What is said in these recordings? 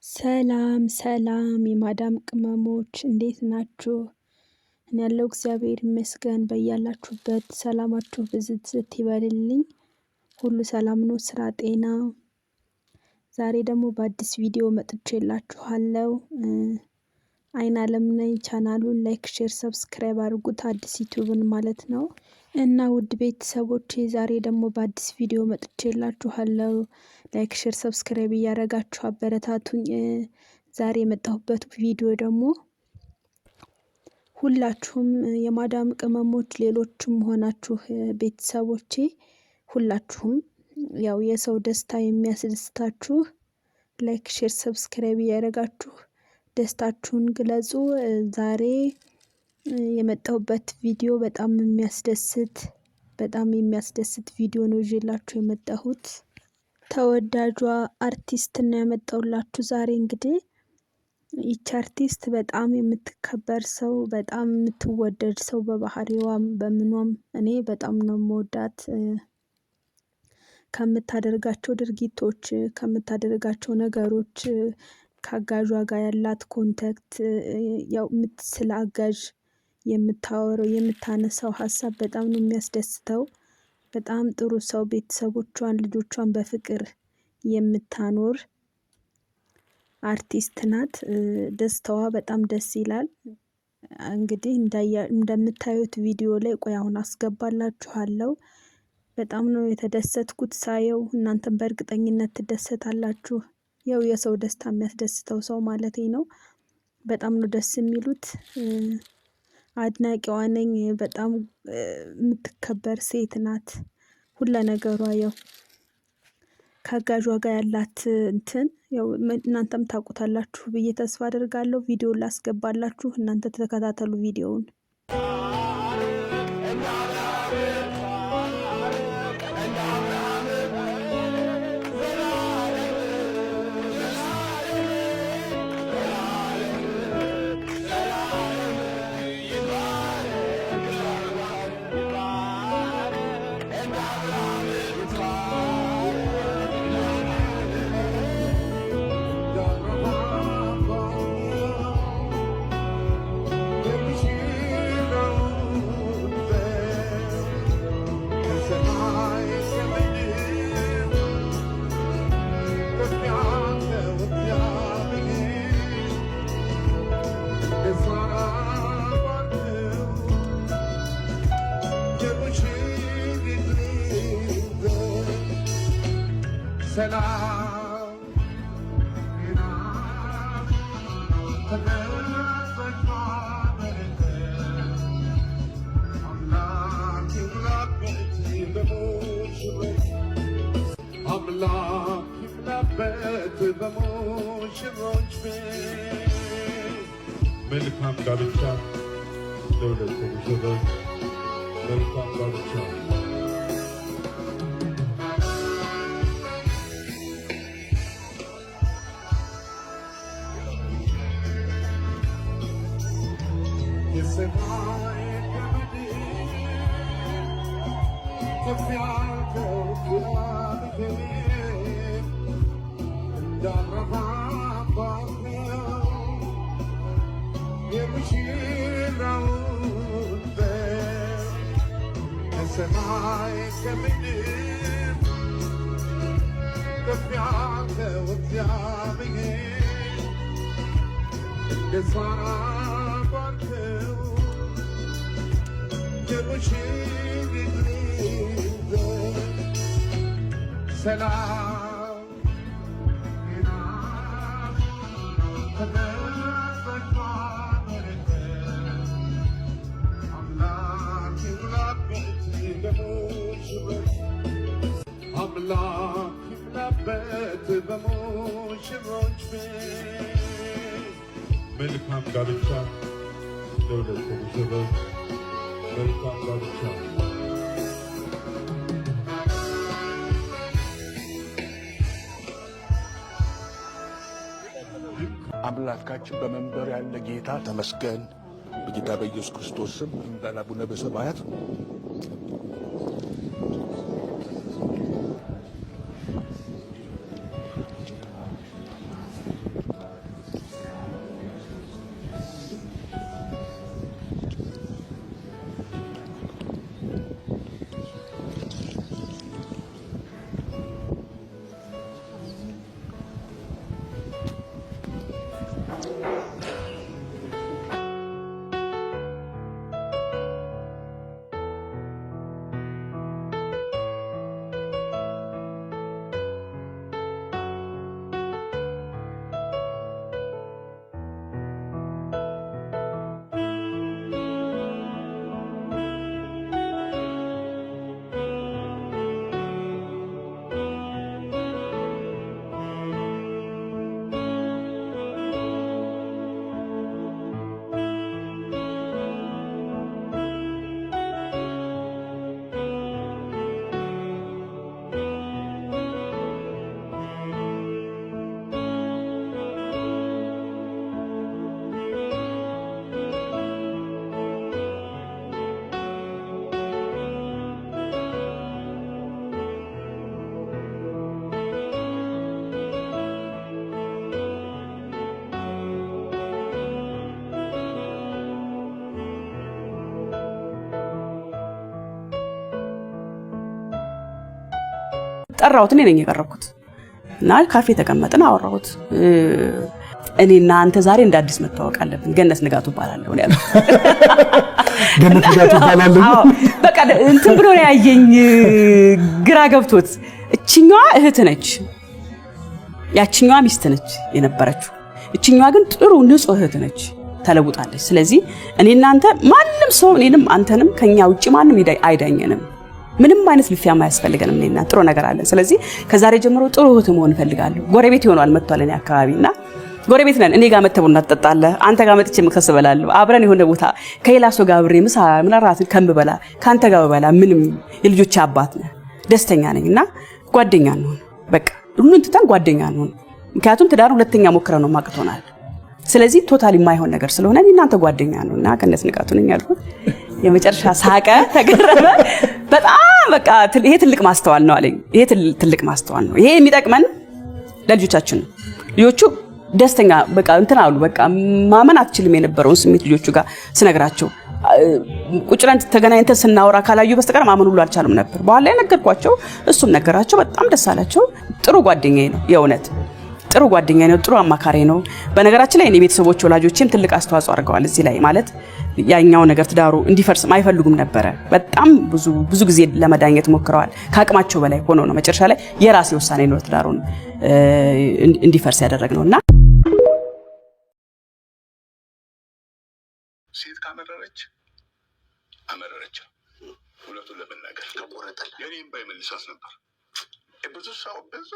ሰላም ሰላም የማዳም ቅመሞች እንዴት ናችሁ? እኔ ያለው እግዚአብሔር ይመስገን። በያላችሁበት ሰላማችሁ ብዝት ይበልልኝ። ሁሉ ሰላም ነው፣ ስራ፣ ጤና። ዛሬ ደግሞ በአዲስ ቪዲዮ መጥቼላችኋለሁ። አይን አለም ነኝ። ቻናሉን ላይክ፣ ሼር፣ ሰብስክራይብ አድርጉት። አዲስ ዩቲዩብን ማለት ነው። እና ውድ ቤተሰቦቼ ዛሬ ደግሞ በአዲስ ቪዲዮ መጥቼላችኋለሁ። ላይክ፣ ሼር፣ ሰብስክራይብ እያደረጋችሁ አበረታቱኝ። ዛሬ የመጣሁበት ቪዲዮ ደግሞ ሁላችሁም የማዳም ቅመሞች ሌሎችም ሆናችሁ ቤተሰቦቼ ሁላችሁም ያው የሰው ደስታ የሚያስደስታችሁ ላይክ፣ ሼር፣ ሰብስክራይብ እያደረጋችሁ ደስታችሁን ግለጹ። ዛሬ የመጣሁበት ቪዲዮ በጣም የሚያስደስት ቪዲዮ ነው ይዤላችሁ የመጣሁት። ተወዳጇ አርቲስት ነው ያመጣሁላችሁ ዛሬ። እንግዲህ ይቺ አርቲስት በጣም የምትከበር ሰው፣ በጣም የምትወደድ ሰው በባህሪዋም በምኗም እኔ በጣም ነው የምወዳት። ከምታደርጋቸው ድርጊቶች፣ ከምታደርጋቸው ነገሮች፣ ከአጋዧ ጋር ያላት ኮንታክት፣ ያው ስለ አጋዥ የምታወራው የምታነሳው ሀሳብ በጣም ነው የሚያስደስተው። በጣም ጥሩ ሰው፣ ቤተሰቦቿን ልጆቿን በፍቅር የምታኖር አርቲስት ናት። ደስታዋ በጣም ደስ ይላል። እንግዲህ እንደምታዩት ቪዲዮ ላይ ቆይ አሁን አስገባላችኋለሁ። በጣም ነው የተደሰትኩት ሳየው። እናንተም በእርግጠኝነት ትደሰታላችሁ። ያው የሰው ደስታ የሚያስደስተው ሰው ማለቴ ነው። በጣም ነው ደስ የሚሉት። አድናቂዋ ነኝ። በጣም የምትከበር ሴት ናት። ሁለ ነገሯ ያው ከአጋዧ ጋር ያላት እንትን ያው እናንተም ታውቁታላችሁ ብዬ ተስፋ አደርጋለሁ። ቪዲዮ ላስገባላችሁ፣ እናንተ ተከታተሉ ቪዲዮውን። መልካም ጋብቻ ለሁለቱ ሙሽሮች፣ መልካም ጋብቻ። የሰማይ ከምድር ከፍ ያልከው እግዚአብሔር እንዳረፈ የሙሽራውን በር ከሰማይ ከምድር ከፍ ያልከው እግዚአብሔር እንደ ሣራ ባርከው የሙሽሪትን ዘር ሰላም ጤና አምላክ ይሙላበት በሙሽሮች ቤት። መልካም ጋብቻ ለሁለቱ ሙሽሮች፣ መልካም ጋብቻ። አምላካችን በመንበር ያለ ጌታ ተመስገን። በጌታ በኢየሱስ ክርስቶስ ስም እንበል። አቡነ በሰማያት ጠራሁት እኔ ነኝ የቀረብኩት እና ካፌ ተቀመጥን አወራሁት እኔና አንተ ዛሬ እንደ አዲስ መተዋወቅ አለብን ገነት ንጋቱ እባላለሁ ነው ያለው ገነት ንጋቱ እባላለሁ በቃ እንትን ብሎ ያየኝ ግራ ገብቶት እቺኛዋ እህት ነች ያቺኛዋ ሚስት ነች የነበረችው እቺኛዋ ግን ጥሩ ንጹህ እህት ነች ተለውጣለች ስለዚህ እኔና አንተ ማንንም ሰው እኔንም አንተንም ከኛ ውጪ ማንንም አይዳኘንም ምንም አይነት ልፊያ ማያስፈልገንም እኔና ጥሩ ነገር አለ ስለዚህ ከዛሬ ጀምሮ ጥሩ እህት መሆን ፈልጋለሁ ጎረቤት ይሆናል መጥቷል እኔ አካባቢና ጎረቤት ነን እኔ ጋር መተቡና ተጣጣለ አንተ ጋር መጥቼ መክሰስ በላለሁ አብረን የሆነ ቦታ ከሌላ ሰው ጋር ብሬ ምሳ ምናራት ከምበላ ካንተ ጋር በበላ ምንም የልጆች አባት ነህ ደስተኛ ነኝና ጓደኛ ነው በቃ ሁሉን ትተን ጓደኛ ነው ምክንያቱም ትዳር ሁለተኛ ሞክረን ነው ማቅቶናል ስለዚህ ቶታሊ የማይሆን ነገር ስለሆነ እናንተ ጓደኛ ነውና ገነት ንጋቱ ነኝ ያልኩት የመጨረሻ ሳቀ ተገረመ በጣም በቃ ይሄ ትልቅ ማስተዋል ነው አለኝ ይሄ ትልቅ ማስተዋል ነው ይሄ የሚጠቅመን ለልጆቻችን ነው ልጆቹ ደስተኛ በቃ እንትን አሉ በቃ ማመን አትችልም የነበረውን ስሜት ልጆቹ ጋር ስነግራቸው ቁጭራን ተገናኝተን ስናወራ ካላዩ በስተቀር ማመን ሁሉ አልቻሉም ነበር በኋላ ላይ ነገርኳቸው እሱም ነገራቸው በጣም ደስ አላቸው ጥሩ ጓደኛዬ ነው የእውነት ጥሩ ጓደኛዬ ነው ጥሩ አማካሪ ነው በነገራችን ላይ እኔ ቤተሰቦች ወላጆቼም ትልቅ አስተዋጽኦ አድርገዋል እዚህ ላይ ማለት ያኛው ነገር ትዳሩ እንዲፈርስ አይፈልጉም ነበር በጣም ብዙ ጊዜ ለመዳኘት ሞክረዋል ካቅማቸው በላይ ሆኖ ነው መጨረሻ ላይ የራሴ ውሳኔ ነው ትዳሩን እንዲፈርስ ያደረግነውና ሴት ካመረረች አመረረች ሁለቱን ለመናገር ተቆረጠል የኔም ባይመልሳት ነበር ብዙ ሰው ብዙ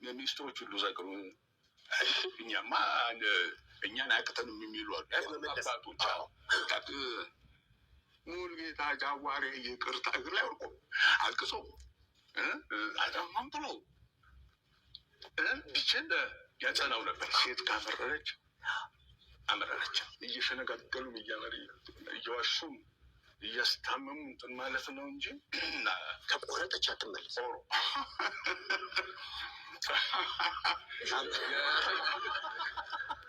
ሚኒስትሮች ሁሉ ዘግሩ እኛን አቅተንም የሚሉ አሉ አባቶች ሙሉጌታ ጃዋሬ ይቅርታ እግር ላይ ወርቆ አልቅሶ አዳማም ብሎ ብቻ ያጸናው ነበር ሴት ካመረረች አመረረች እየሸነጋገሉ እየዋሹም እያስታመሙ እንትን ማለት ነው እንጂ ተቆረጠች አትመለስ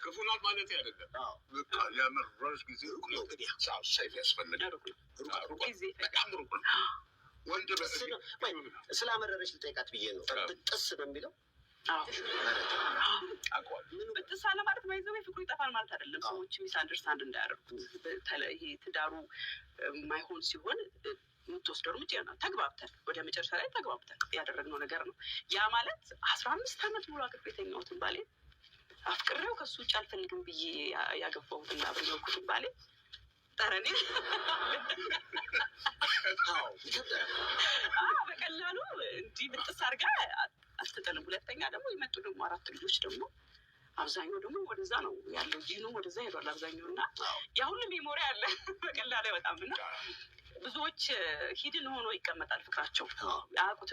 ክፉናት ማለት አይደለም በቃ ያመረረች ጊዜ ሰይፍ ያስፈልጋል በጣም ሩቅ ነው ወንድ ስላመረረች ልጠይቃት ብዬ ነው ብጥስ በሚለው ብጥስ አለ ማለት ማይዘው ፍቅሩ ይጠፋል ማለት አይደለም ሰዎች ሚስ አንደርስታንድ እንዳያደርጉት ይሄ ትዳሩ ማይሆን ሲሆን ምትወስደው እርምጃ ነው ተግባብተን ወደ መጨረሻ ላይ ተግባብተን ያደረግነው ነገር ነው ያ ማለት 15 አመት ሙሉ አቅፌተኛውትን ባሌ አፍቅሬው ከሱ ውጭ አልፈልግም ብዬ ያገባሁትና በየኩት ባሌ ጠረኔ በቀላሉ እንዲህ ብጥስ አድርጋ አስተጠለም ሁለተኛ ደግሞ ይመጡ ደግሞ 4 ልጆች ደግሞ አብዛኛው ደግሞ ወደዛ ነው ያለው ጂኑ ወደዛ ሄዷል አብዛኛውና ያ ሁሉ ሜሞሪ አለ በቀላሉ በጣምና ብዙዎች ሂድን ሆኖ ይቀመጣል ፍቅራቸው ያቁት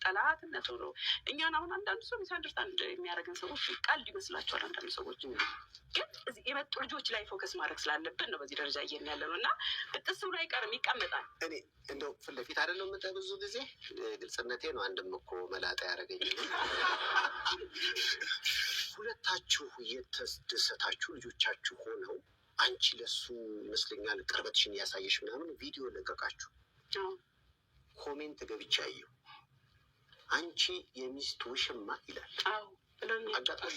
ጠላትነት ሆኖ እኛን አሁን አንዳንድ ሰው ሚስ አንደርስታንድ የሚያደርገን ሰዎች ቃል ይመስላቸዋል አንዳንድ ሰዎች ግን እዚህ የመጡ ልጆች ላይ ፎከስ ማድረግ ስላለብን ነው በዚህ ደረጃ ያለነውና ብጥስ ብሎ አይቀርም ይቀመጣል እኔ እንደው ፍለፊት አይደለም ብዙ ጊዜ ግልጽነቴ ነው አንድም እኮ መላጣ ያደረገኝ ሁለታችሁ የተደሰታችሁ ልጆቻችሁ ሆነው አንቺ ለሱ መስለኛል ቅርበትሽን ያሳየሽ ምናምን ቪዲዮ ለቀቃችሁ ኮሜንት ገብቻ አየሁ አንቺ የሚስት ውሽማ ይላል አዎ ብለን አጋጣሚ